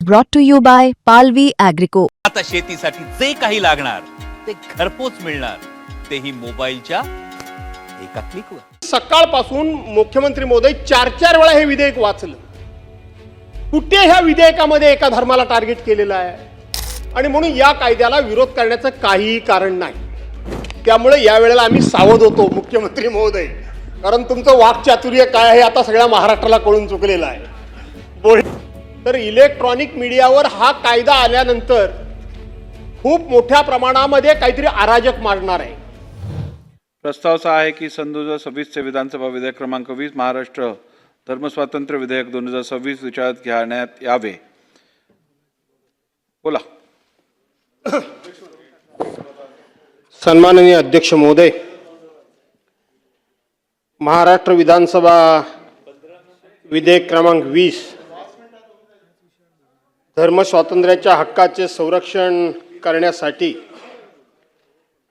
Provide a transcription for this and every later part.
brought to you by Palvi Agrico. आता शेतीसाठी जे काही लागणार ते घरपोच मिळणार, तेही मोबाईलच्या एका क्लिकवर। सकाळपासून मुख्यमंत्री महोदय चार वेळा हे विधेयक वाचलं। कुठे ह्या विधेयकामध्ये एका धर्माला टार्गेट केलेलं आहे आणि म्हणून या कायद्याला विरोध करण्याचं काहीही कारण नाही। त्यामुळे या वेळेला आम्ही सावध होतो मुख्यमंत्री महोदय, कारण तुमचं वाक्चातुर्य काय आहे आता सगळ्या महाराष्ट्राला कळून चुकलेलं आहे। तर इलेक्ट्रॉनिक मीडियावर हा कायदा आल्यानंतर खूप मोठ्या प्रमाणामध्ये काहीतरी अराजक माजणार आहे। प्रस्ताव असा आहे की सन 2026 चे विधानसभा विधेयक क्रमांक 20 महाराष्ट्र धर्मस्वातंत्र्य विधेयक 2026 विचारात घेण्यात यावे। बोला। सन्माननीय अध्यक्ष महोदय, महाराष्ट्र विधानसभा विधेयक क्रमांक 20 धर्मस्वातंत्र्याच्या हक्काचे संरक्षण करण्यासाठी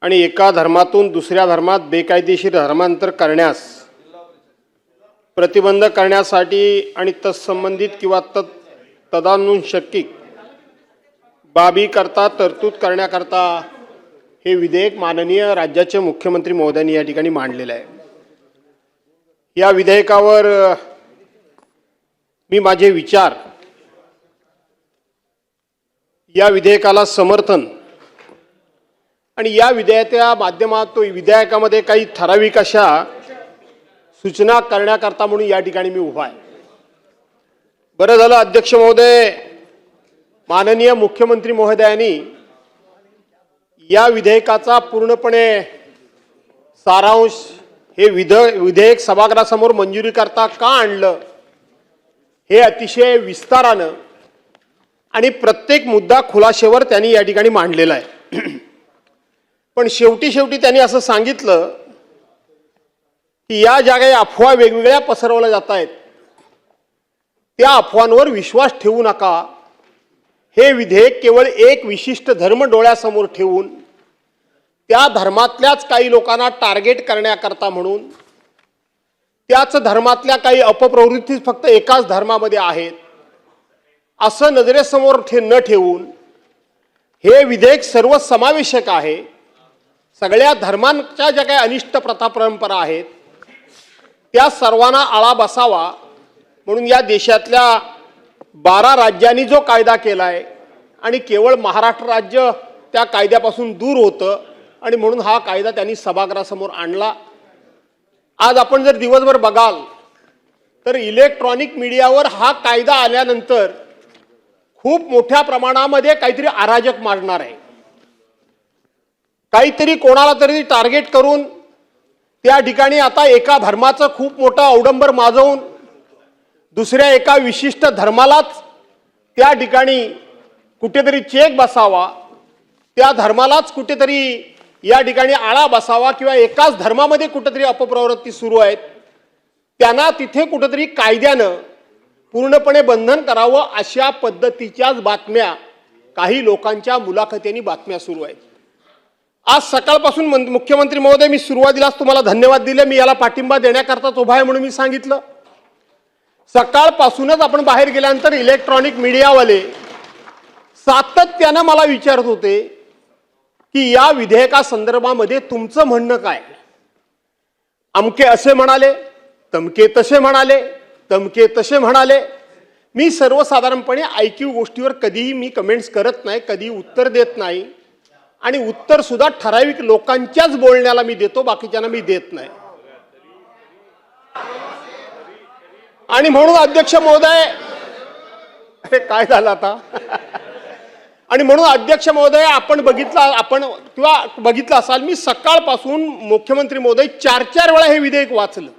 आणि एका धर्मातून दुसऱ्या धर्मात बेकायदेशीर धर्मांतर करण्यास प्रतिबंध करण्यासाठी आणि तत्संबंधित किंवा तदानुषंगिक बाबी करता तरतूद करण्याकरता हे विधेयक माननीय राज्याचे मुख्यमंत्री महोदयांनी या ठिकाणी मांडलेलं आहे। या विधेयकावर मी माझे विचार, या विधेयकाला समर्थन आणि या विधेयकाच्या माध्यमातून विधेयकामध्ये काही ठराविक अशा सूचना करण्याकरता म्हणून या ठिकाणी मी उभा आहे। बरं झालं अध्यक्ष महोदय, माननीय मुख्यमंत्री महोदयांनी या विधेयकाचा पूर्णपणे सारांश हे विधेयक सभागृहासमोर मंजुरी करता का आणलं हे अतिशय विस्तारानं आणि प्रत्येक मुद्दा खुलाशेवर त्यांनी या ठिकाणी मांडलेला आहे। पण शेवटी त्यांनी असं सांगितलं की या ज्या काही अफवा वेगवेगळ्या पसरवल्या जात आहेत त्या अफवांवर विश्वास ठेवू नका। हे विधेयक केवळ एक विशिष्ट धर्म डोळ्यासमोर ठेवून त्या धर्मातल्याच काही लोकांना टार्गेट करण्याकरता म्हणून त्याच धर्मातल्या काही अपप्रवृत्ती फक्त एकाच धर्मामध्ये आहेत असं नजरेसमोर न ठेवून हे विधेयक सर्वसमावेशक आहे। सगळ्या धर्मांच्या ज्या काही अनिष्ट प्रथा परंपरा आहेत त्या सर्वांना आळा बसावा म्हणून या देशातल्या 12 राज्यांनी जो कायदा केला आहे आणि केवळ महाराष्ट्र राज्य त्या कायद्यापासून दूर होतं आणि म्हणून हा कायदा त्यांनी सभागृहासमोर आणला। आज आपण जर दिवसभर बघाल तर इलेक्ट्रॉनिक मीडियावर हा कायदा आल्यानंतर खूप मोठ्या प्रमाणामध्ये काहीतरी अराजक माजणार आहे। काहीतरी कोणाला तरी टार्गेट करून त्या ठिकाणी आता एका धर्माचं खूप मोठं अवडंबर माजवून दुसऱ्या एका विशिष्ट धर्मालाच त्या ठिकाणी कुठेतरी चेक बसावा, त्या धर्मालाच कुठेतरी या ठिकाणी आळा बसावा किंवा एकाच धर्मामध्ये कुठेतरी अपप्रवृत्ती सुरू आहेत त्यांना तिथे कुठेतरी कायद्यानं पूर्णपणे बंधन करावं अशा पद्धतीच्याच बातम्या काही लोकांच्या मुलाखतींनी बातम्या सुरू आहेत। आज सकाळपासून मुख्यमंत्री महोदय, मी सुरुवातीलाच तुम्हाला धन्यवाद दिले, मी याला पाठिंबा देण्याकरताच उभा आहे म्हणून मी सांगितलं। सकाळपासूनच आपण बाहेर गेल्यानंतर इलेक्ट्रॉनिक मीडियावाले सातत्यानं मला विचारत होते की या विधेयका संदर्भामध्ये तुमचं म्हणणं काय। अमके असे म्हणाले, तमके तसे म्हणाले, तमके तसे म्हणाले। मी सर्वसाधारणपणे ऐकीव गोष्टीवर कधीही मी कमेंट्स करत नाही, कधी उत्तर देत नाही आणि उत्तर सुद्धा ठराविक लोकांच्याच बोलण्याला मी देतो, बाकीच्यांना मी देत नाही। आणि म्हणून अध्यक्ष महोदय, अरे काय झालं आता आणि म्हणून अध्यक्ष महोदय, आपण बघितलं असाल मी सकाळपासून मुख्यमंत्री महोदय चार वेळा हे विधेयक वाचलं।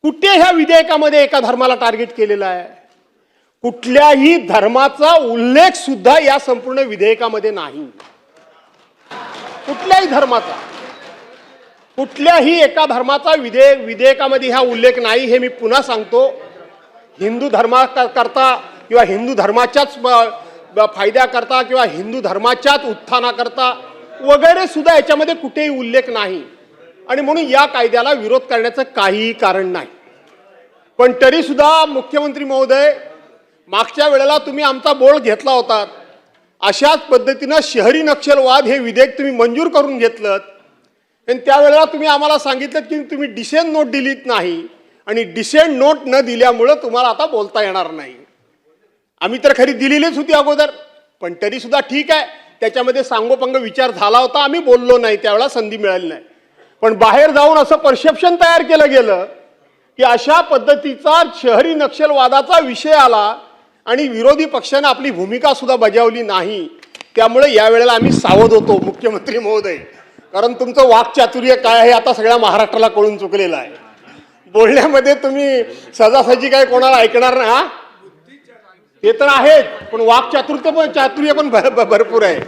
कुठे ह्या विधेयकामध्ये एका धर्माला टार्गेट केलेला आहे, कुठल्याही धर्माचा उल्लेख सुद्धा या संपूर्ण विधेयकामध्ये नाही। कुठल्याही धर्माचा, कुठल्याही एका धर्माचा विधेयकामध्ये हा उल्लेख नाही। हे मी पुन्हा सांगतो, हिंदू धर्माकरता किंवा हिंदू धर्माच्याच फायद्याकरता किंवा हिंदू धर्माच्याच उत्थानाकरता वगैरे सुद्धा याच्यामध्ये कुठेही उल्लेख नाही आणि म्हणून या कायद्याला विरोध करण्याचं काहीही कारण नाही। पण तरी सुद्धा मुख्यमंत्री महोदय मागच्या वेळेला तुम्ही आमचा बोल घेतला होता. अशाच पद्धतीनं शहरी नक्षलवाद हे विधेयक तुम्ही मंजूर करून घेतलं आणि त्यावेळेला तुम्ही आम्हाला सांगितलं की तुम्ही डिसेंट नोट दिलीत नाही आणि डिसेंट नोट न दिल्यामुळं तुम्हाला आता बोलता येणार नाही. आम्ही तर खरी दिलेलीच होती अगोदर, पण तरी सुद्धा ठीक आहे, त्याच्यामध्ये सांगोपंग विचार झाला होता, आम्ही बोललो नाही, त्यावेळेला संधी मिळाली नाही. पण बाहेर जाऊन असं परसेप्शन तयार केलं गेलं की अशा पद्धतीचा शहरी नक्षलवादाचा विषय आला आणि विरोधी पक्षाने आपली भूमिका सुद्धा बजावली नाही. त्यामुळे यावेळेला आम्ही सावध होतो मुख्यमंत्री महोदय, कारण तुमचं वाक्चातुर्य काय आहे आता सगळ्या महाराष्ट्राला कळून चुकलेलं आहे. बोलण्यामध्ये तुम्ही सहजासहजी काय कोणाला ऐकणार ना, ते तर आहेत, पण चातुर्य पण भरपूर आहे.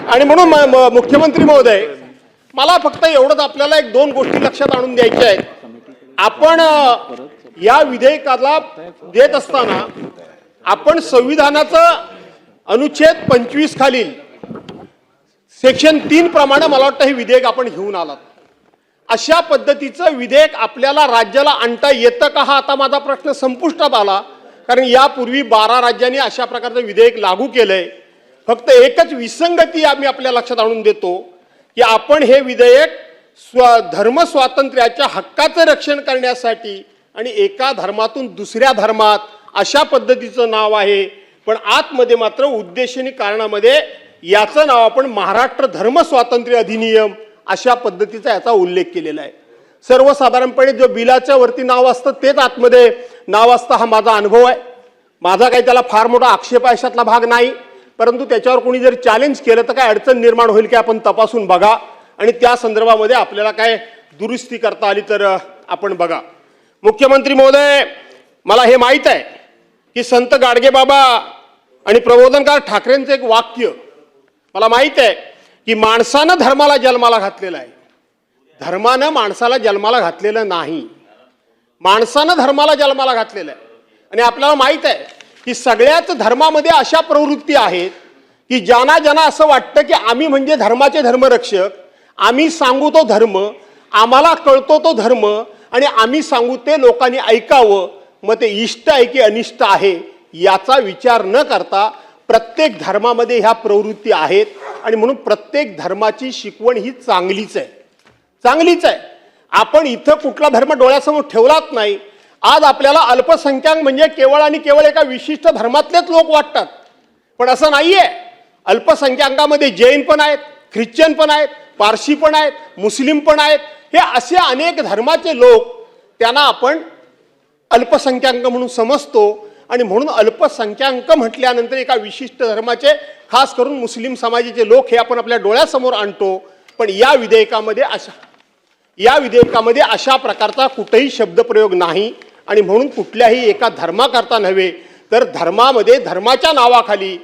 आणि म्हणून मुख्यमंत्री महोदय, मला फक्त एवढंच आपल्याला एक दोन गोष्टी लक्षात आणून द्यायच्या आहेत. आपण या विधेयकाला देत असताना आपण संविधानाचं अनुच्छेद 25 खालील सेक्शन 3 प्रमाणे मला वाटतं हे विधेयक आपण घेऊन आलात. अशा पद्धतीचं विधेयक आपल्याला राज्याला आणता येतं का, हा आता माझा प्रश्न संपुष्टात आला. कारण यापूर्वी 12 राज्यांनी अशा प्रकारचं विधेयक लागू केलंय. फक्त एकच विसंगती आम्ही आपल्या लक्षात आणून देतो की आपण हे विधेयक धर्म स्वातंत्र्याच्या हक्काचं रक्षण करण्यासाठी आणि एका धर्मातून दुसऱ्या धर्मात अशा पद्धतीचं नाव आहे, पण आतमध्ये मात्र उद्देशाने कारणामध्ये याचं नाव आपण महाराष्ट्र धर्म स्वातंत्र्य अधिनियम अशा पद्धतीचा याचा उल्लेख केलेला आहे. सर्वसाधारणपणे जो बिलाच्या वरती नाव असतं तेच आतमध्ये नाव असतं, हा माझा अनुभव आहे. माझा काही त्याला फार मोठा आक्षेप अशातला भाग नाही, परंतु त्याच्यावर कोणी जर चॅलेंज केलं तर काय अडचण निर्माण होईल की आपण तपासून बघा आणि त्या संदर्भामध्ये आपल्याला काय दुरुस्ती करता आली तर आपण बघा. मुख्यमंत्री महोदय, मला हे माहीत आहे की संत गाडगेबाबा आणि प्रबोधनकार ठाकरेंचं एक वाक्य मला माहीत आहे की माणसानं धर्माला जन्माला घातलेला आहे, धर्मानं माणसाला जन्माला घातलेलं नाही, माणसानं धर्माला जन्माला घातलेलं आहे. आणि आपल्याला माहीत आहे की सगळ्याच धर्मामध्ये अशा प्रवृत्ती आहेत की ज्यांना ज्यांना असं वाटतं की आम्ही म्हणजे धर्माचे धर्मरक्षक, आम्ही सांगू तो धर्म, आम्हाला कळतो तो धर्म आणि आम्ही सांगू ते लोकांनी ऐकावं, मग ते इष्ट आहे की अनिष्ट आहे याचा विचार न करता प्रत्येक धर्मामध्ये ह्या प्रवृत्ती आहेत. आणि म्हणून प्रत्येक धर्माची शिकवण ही चांगलीच आहे, चांगलीच आहे. आपण इथं कुठला धर्म डोळ्यासमोर ठेवलाच नाही. आज आपल्याला अल्पसंख्याक म्हणजे केवळ आणि केवळ एका विशिष्ट धर्मातलेच लोक वाटतात, पण असं नाहीये. अल्पसंख्याकांमध्ये जैन पण आहेत, ख्रिश्चन पण आहेत, पारशी पण आहेत, मुस्लिम पण आहेत. हे असे अनेक धर्माचे लोक, त्यांना आपण अल्पसंख्याक म्हणून समजतो. आणि म्हणून अल्पसंख्याक म्हटल्यानंतर एका विशिष्ट धर्माचे, खास करून मुस्लिम समाजाचे लोक हे आपण आपल्या डोळ्यासमोर आणतो. पण या विधेयकामध्ये अशा प्रकारचा कुठेही शब्दप्रयोग नाही. आणि म्हणून कुठल्याही एका धर्माकरता नव्हे तर धर्मामध्ये धर्माच्या नावाखाली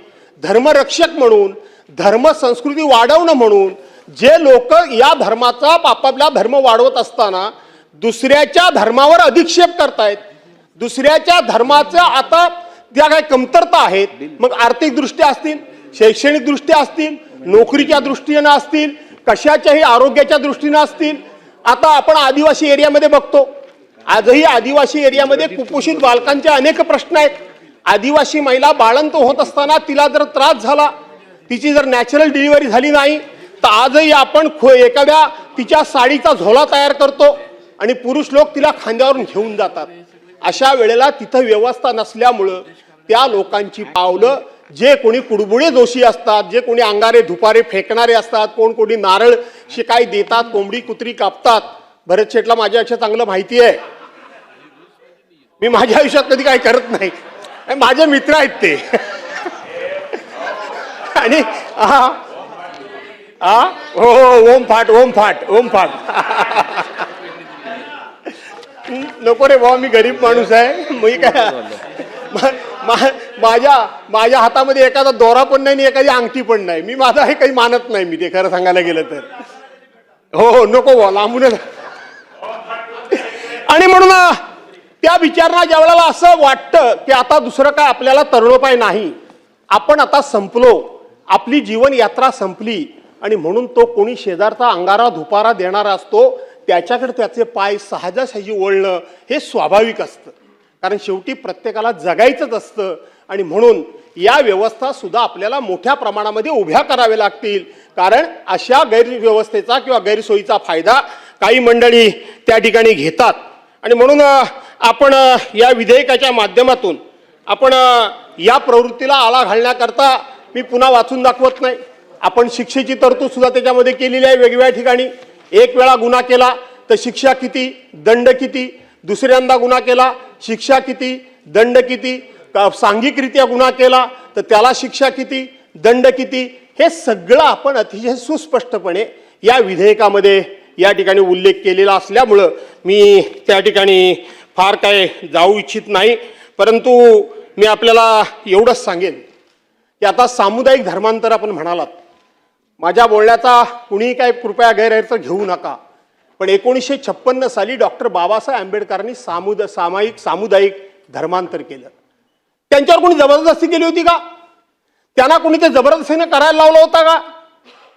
धर्मरक्षक म्हणून, धर्म संस्कृती वाढवणं म्हणून जे लोक या धर्माचा आपापला धर्म वाढवत असताना दुसऱ्याच्या धर्मावर अधिक्षेप करतायत, दुसऱ्याच्या धर्माच्या आता ज्या काही कमतरता आहेत, मग आर्थिक दृष्ट्या असतील, शैक्षणिक दृष्ट्या असतील, नोकरीच्या दृष्टीने असतील, कशाच्याही आरोग्याच्या दृष्टीने असतील. आता आपण आदिवासी एरियामध्ये बघतो, आजही आदिवासी एरियामध्ये कुपोषित बालकांचे अनेक प्रश्न आहेत. आदिवासी महिला बाळंत होत असताना तिला जर त्रास झाला, तिची जर नॅचरल डिलिव्हरी झाली नाही, तर आजही आपण एखाद्या तिच्या साडीचा झोला तयार करतो आणि पुरुष लोक तिला खांद्यावरून घेऊन जातात. अशा वेळेला तिथं व्यवस्था नसल्यामुळं त्या लोकांची पावलं, जे कोणी कुडबुडे दोषी असतात, जे कोणी अंगारे धुपारे फेकणारे असतात, कोणी नारळ शिकाई देतात, कोंबडी कुत्री कापतात. भरत शेठला माझ्यापेक्षा चांगलं माहिती आहे, मी माझ्या आयुष्यात कधी काही करत नाही, माझे मित्र आहेत ते. आणि हो ओम फाट ओम फाट ओम फाट नको रे बाबा, मी गरीब माणूस आहे. मी काय माझ्या हातामध्ये एखादा दोरा पण नाही आणि एखादी अंगठी पण नाही. मी माझा हे काही मानत नाही, मी ते खरं सांगायला गेलं तर. हो नको बाबा, लांबूनच. आणि म्हणून त्या विचारांना ज्या वेळेला असं वाटतं की आता दुसरं काय आपल्याला तरणोपाय नाही, आपण आता संपलो, आपली जीवन यात्रा संपली, आणि म्हणून तो कोणी शेजारचा अंगारा धुपारा देणारा असतो, त्याच्याकडे त्याचे पाय सहजासहजी वळणं हे स्वाभाविक असतं. कारण शेवटी प्रत्येकाला जगायचंच असतं आणि म्हणून या व्यवस्था सुद्धा आपल्याला मोठ्या प्रमाणामध्ये उभ्या कराव्या लागतील, कारण अशा गैरव्यवस्थेचा किंवा गैरसोयीचा फायदा काही मंडळी त्या ठिकाणी घेतात. आणि म्हणून आपण या विधेयकाच्या माध्यमातून आपण या प्रवृत्तीला आळा घालण्याकरता मी पुन्हा वाचून दाखवत नाही. आपण शिक्षेची तरतूद सुद्धा त्याच्यामध्ये केलेली आहे वेगवेगळ्या ठिकाणी. एक वेळा गुन्हा केला तर शिक्षा किती, दंड किती, दुसऱ्यांदा गुन्हा केला शिक्षा किती, दंड किती, सांघिकरित्या गुन्हा केला तर त्याला शिक्षा किती, दंड किती, हे सगळं आपण अतिशय सुस्पष्टपणे या विधेयकामध्ये या ठिकाणी उल्लेख केलेला असल्यामुळं मी त्या ठिकाणी फार काय जाऊ इच्छित नाही. परंतु मी आपल्याला एवढंच सांगेन की आता सामुदायिक धर्मांतर आपण म्हणालात, माझ्या बोलण्याचा कुणीही काय कृपया गैरअर्थ घेऊ नका, पण 1956 साली डॉक्टर बाबासाहेब आंबेडकरांनी सामुदायिक धर्मांतर केलं. त्यांच्यावर कोणी जबरदस्ती केली होती का? त्यांना कोणी ते जबरदस्तीने करायला लावलं होतं का?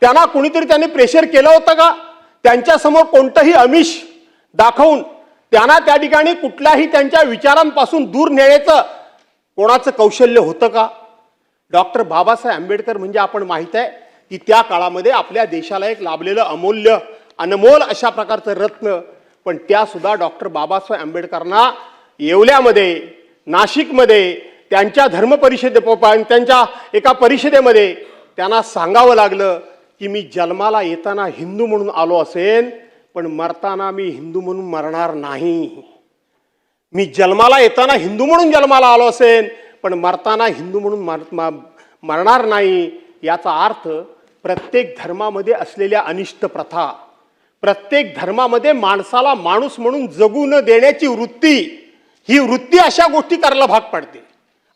त्यांना कोणीतरी त्यांनी प्रेशर केलं होतं का? त्यांच्यासमोर कोणतंही आमिष दाखवून त्यांना त्या ठिकाणी कुठल्याही त्यांच्या विचारांपासून दूर नेण्याचं कोणाचं कौशल्य होतं का? डॉक्टर बाबासाहेब आंबेडकर म्हणजे आपण माहित आहे की त्या काळामध्ये आपल्या देशाला एक लाभलेलं अमूल्य अनमोल अशा प्रकारचं रत्न, पण त्या सुद्धा डॉक्टर बाबासाहेब आंबेडकरांना येवल्यामध्ये, नाशिकमध्ये त्यांच्या धर्म त्यांच्या एका परिषदेमध्ये त्यांना सांगावं लागलं की मी जन्माला येताना हिंदू म्हणून आलो असेन, पण मरताना मी हिंदू म्हणून मरणार नाही. मी जन्माला येताना हिंदू म्हणून जन्माला आलो असेन, पण मरताना हिंदू म्हणून मरणार नाही. याचा अर्थ प्रत्येक धर्मामध्ये असलेल्या अनिष्ट प्रथा, प्रत्येक धर्मामध्ये माणसाला माणूस म्हणून जगू न देण्याची वृत्ती, ही वृत्ती अशा गोष्टी करायला भाग पडते.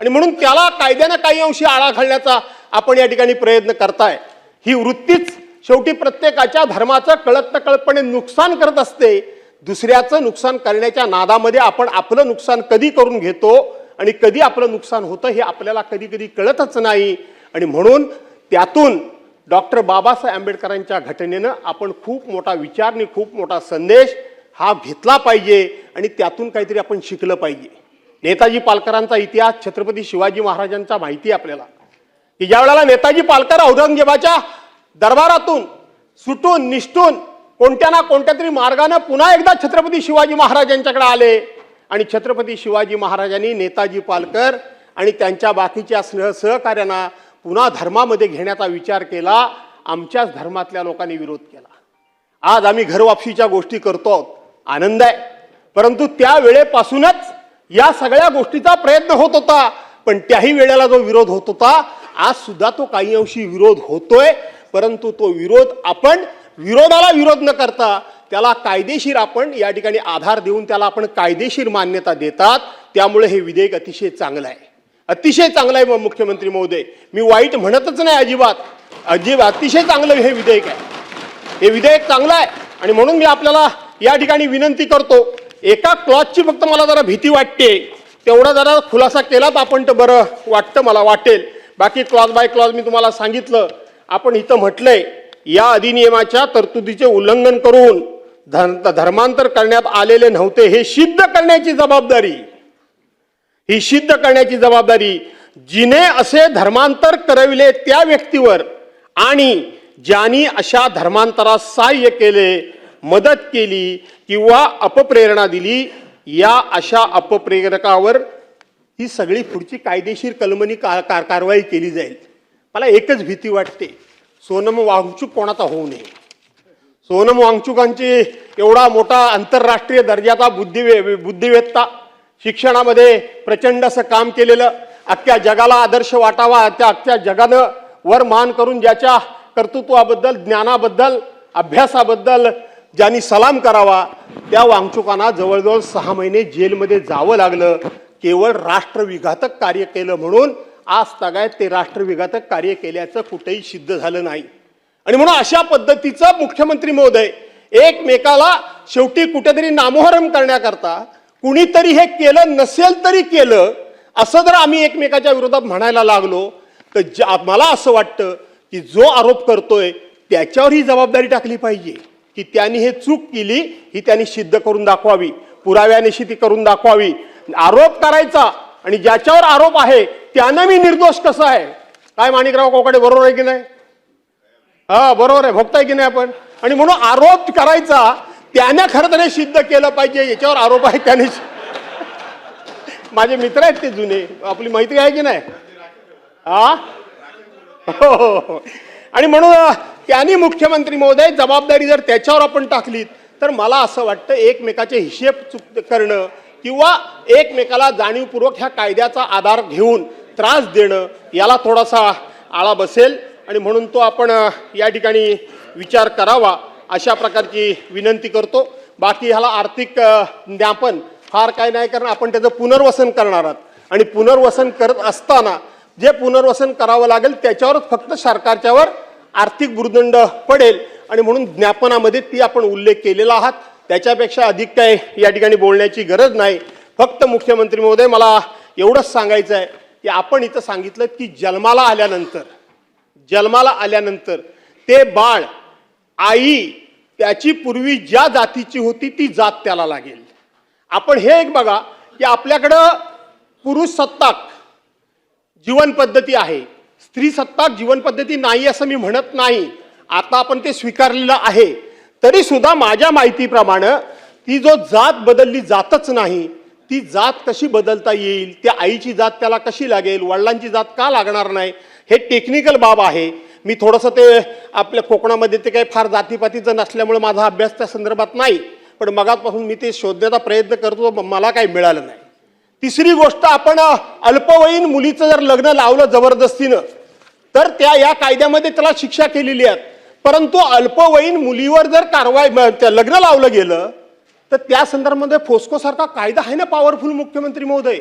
आणि म्हणून त्याला कायद्यानं काही अंशी आळा घालण्याचा आपण या ठिकाणी प्रयत्न करताय. ही वृत्तीच शेवटी प्रत्येकाच्या धर्माचं कळत नकळतपणे नुकसान करत असते. दुसऱ्याचं नुकसान करण्याच्या नादामध्ये आपण आपलं नुकसान कधी करून घेतो आणि कधी आपलं नुकसान होतं हे आपल्याला कधी कधी कळतच नाही. आणि म्हणून त्यातून डॉक्टर बाबासाहेब आंबेडकरांच्या घटनेनं आपण खूप मोठा विचार आणि खूप मोठा संदेश हा घेतला पाहिजे आणि त्यातून काहीतरी आपण शिकलं पाहिजे. नेताजी पालकरांचा इतिहास, छत्रपती शिवाजी महाराजांचा माहिती आपल्याला की ज्या वेळेला नेताजी पालकर औरंगजेबाच्या दरबारातून सुटून निष्ठून कोणत्या ना कोणत्या तरी मार्गाने पुन्हा एकदा छत्रपती शिवाजी महाराजांच्याकडे आले आणि छत्रपती शिवाजी महाराजांनी नेताजी पालकर आणि त्यांच्या बाकीच्या सहकार्यांना पुन्हा धर्मामध्ये घेण्याचा विचार केला. आमच्याच धर्मातल्या लोकांनी विरोध केला. आज आम्ही घरवापसीच्या गोष्टी करतो आहोत, आनंद आहे, परंतु त्या वेळेपासूनच या सगळ्या गोष्टीचा प्रयत्न होत होता. पण त्याही वेळेला जो विरोध होत होता, आज सुद्धा तो काही अंशी विरोध होतोय. परंतु तो विरोध आपण विरोधाला विरोध न करता त्याला कायदेशीर आपण या ठिकाणी आधार देऊन त्याला आपण कायदेशीर मान्यता देतात. त्यामुळे हे विधेयक अतिशय चांगलं आहे, अतिशय चांगलं आहे. मुख्यमंत्री महोदय, मी वाईट म्हणतच नाही अजिबात, अतिशय चांगलं हे विधेयक आहे. हे विधेयक चांगलं आहे आणि म्हणून मी आपल्याला या ठिकाणी विनंती करतो, एका क्लॉजची फक्त मला जरा भीती वाटते, तेवढा जरा खुलासा केला तर आपण तर बरं वाटतं, मला वाटेल. बाकी क्लॉज बाय क्लॉज मी तुम्हाला सांगितलं. आपण इथं म्हटलंय या अधिनियमाच्या तरतुदीचे उल्लंघन करून धर्मांतर करण्यात आलेले नव्हते हे सिद्ध करण्याची जबाबदारी, ही सिद्ध करण्याची जबाबदारी जिने असे धर्मांतर करविले त्या व्यक्तीवर आणि ज्यांनी अशा धर्मांतरास सहाय्य केले, मदत केली किंवा अपप्रेरणा दिली, या अशा अपप्रेरकावर ही सगळी पुढची कायदेशीर कलमनी कारवाई केली जाईल. मला एकच भीती वाटते, सोनम वांगचूक कोणाचा होऊ नये. सोनम वांगचुकांची एवढा मोठा आंतरराष्ट्रीय दर्जाचा बुद्धिवेत्ता, शिक्षणामध्ये प्रचंड असं काम केलेलं, अख्ख्या जगाला आदर्श वाटावा, त्या अख्ख्या जगानं वर मान करून ज्याच्या कर्तृत्वाबद्दल, ज्ञानाबद्दल, अभ्यासाबद्दल ज्यांनी सलाम करावा, त्या वांगचुकांना जवळजवळ 6 महिने जेलमध्ये जावं लागलं. केवळ राष्ट्रविघातक कार्य केलं म्हणून आज तगायत ते राष्ट्रविघातक कार्य केल्याचं कुठेही सिद्ध झालं नाही. आणि म्हणून अशा पद्धतीचं मुख्यमंत्री महोदय एकमेकाला शेवटी कुठेतरी नामोहरम करण्याकरता कुणीतरी हे केलं नसेल तरी केलं असं जर आम्ही एकमेकाच्या विरोधात म्हणायला लागलो तर मला असं वाटतं की जो आरोप करतोय त्याच्यावर ही जबाबदारी टाकली पाहिजे की त्यांनी हे चूक केली, ही त्यांनी सिद्ध करून दाखवावी, पुराव्यानिशी ती करून दाखवावी. आरोप करायचा आणि ज्याच्यावर आरोप आहे त्यानं मी निर्दोष कसं आहे? काय माणिकराव कोकाटे, बरोबर आहे की नाही? हा, बरोबर आहे, भोगताय की नाही आपण? आणि म्हणून आरोप करायचा त्याने खरं तर हे सिद्ध केलं पाहिजे, याच्यावर आरोप आहे त्याने. माझे मित्र आहेत ते जुने, आपली मैत्री आहे की नाही? हा, हो. आणि म्हणून त्यांनी मुख्यमंत्री महोदय जबाबदारी जर त्याच्यावर आपण टाकलीत तर मला असं वाटतं एकमेकाचे हिशेब करणं किंवा एकमेकाला जाणीवपूर्वक ह्या कायद्याचा आधार घेऊन त्रास देणं याला थोडासा आळा बसेल. आणि म्हणून तो आपण या ठिकाणी विचार करावा अशा प्रकारची विनंती करतो. बाकी ह्याला आर्थिक ज्ञापन फार काय नाही, कारण आपण त्याचं पुनर्वसन करणार आहात आणि पुनर्वसन करत असताना जे पुनर्वसन करावं लागेल त्याच्यावरच फक्त सरकारच्यावर आर्थिक भुर्दंड पडेल. आणि म्हणून ज्ञापनामध्ये ती आपण उल्लेख केलेला आहात, त्याच्यापेक्षा अधिक काय या ठिकाणी बोलण्याची गरज नाही. फक्त मुख्यमंत्री महोदय मला एवढंच सांगायचं आहे की आपण इथं सांगितलं की जन्माला आल्यानंतर ते बाळ आई त्याची पूर्वी ज्या जातीची होती ती जात त्याला लागेल. आपण हे एक बघा की आपल्याकडं पुरुष सत्ताक जीवन पद्धती आहे, स्त्री सत्ताक जीवन पद्धती नाही असं मी म्हणत नाही. आता आपण ते स्वीकारलेलं आहे. तरी सुद्धा माझ्या माहितीप्रमाणे ती जो जात बदलली जातच नाही, ती जात कशी बदलता येईल, त्या आईची जात त्याला कशी लागेल, वडिलांची जात का लागणार नाही, हे टेक्निकल बाब आहे. मी थोडंसं ते आपल्या कोकणामध्ये ते काही फार जातीपातीचं नसल्यामुळे माझा अभ्यास त्या संदर्भात नाही, पण मगापासून मी ते शोधण्याचा प्रयत्न करतो, मला काही मिळालं नाही. तिसरी गोष्ट, आपण अल्पवयीन मुलीचं जर लग्न लावलं जबरदस्तीनं तर या कायद्यामध्ये त्याला शिक्षा केलेली आहे. परंतु अल्पवयीन मुलीवर जर लग्न लावलं गेलं तर त्या संदर्भामध्ये फोस्को सारखा कायदा आहे ना पॉवरफुल. मुख्यमंत्री महोदय,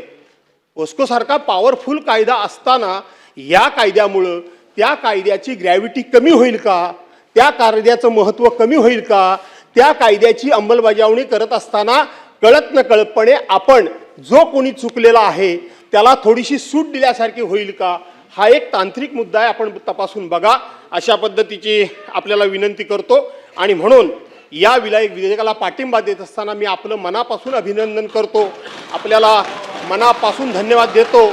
फोस्को सारखा पॉवरफुल कायदा असताना या कायद्यामुळं त्या कायद्याची ग्रॅव्हिटी कमी होईल का, त्या कायद्याचं महत्त्व कमी होईल का, त्या कायद्याची अंमलबजावणी करत असताना कळत नकळतपणे आपण जो कोणी चुकलेला आहे त्याला थोडीशी सूट दिल्यासारखी होईल का, हा एक तांत्रिक मुद्दा आहे. आपण तपासून बघा अशा पद्धतीची आपल्याला विनंती करतो. आणि म्हणून या विधेयकाला पाठिंबा देत असताना मी आपलं मनापासून अभिनंदन करतो, आपल्याला मनापासून धन्यवाद देतो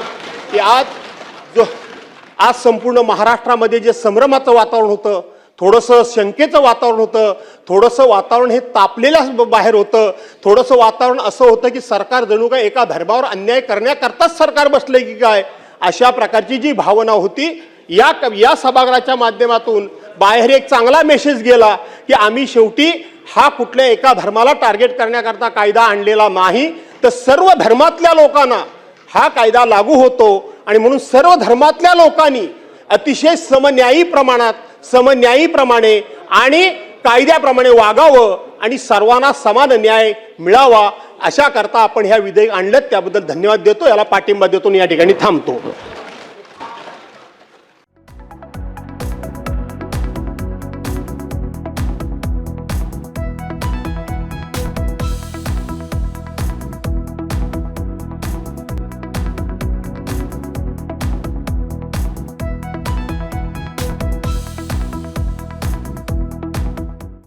की आज संपूर्ण महाराष्ट्रामध्ये जे संभ्रमाचं वातावरण होतं, थोडंसं शंकेचं वातावरण होतं, थोडंसं वातावरण हे तापलेल्या बाहेर होतं, थोडंसं वातावरण असं होतं की सरकार जणू काय एका धर्मावर अन्याय करण्याकरताच सरकार बसलंय की काय, अशा प्रकारची जी भावना होती या सभागृहाच्या माध्यमातून बाहेर एक चांगला मेसेज गेला की आम्ही शेवटी हा कुठल्या एका धर्माला टार्गेट करण्याकरता कायदा आणलेला नाही, तर सर्व धर्मातल्या लोकांना हा कायदा लागू होतो. आणि म्हणून सर्व धर्मातल्या लोकांनी अतिशय समन्यायीप्रमाणे आणि कायद्याप्रमाणे वागावं आणि सर्वांना समान न्याय मिळावा अशा करता आपण ह्या विधेयक आणलं. त्याबद्दल धन्यवाद देतो, याला पाठिंबा देतो आणि या ठिकाणी थांबतो.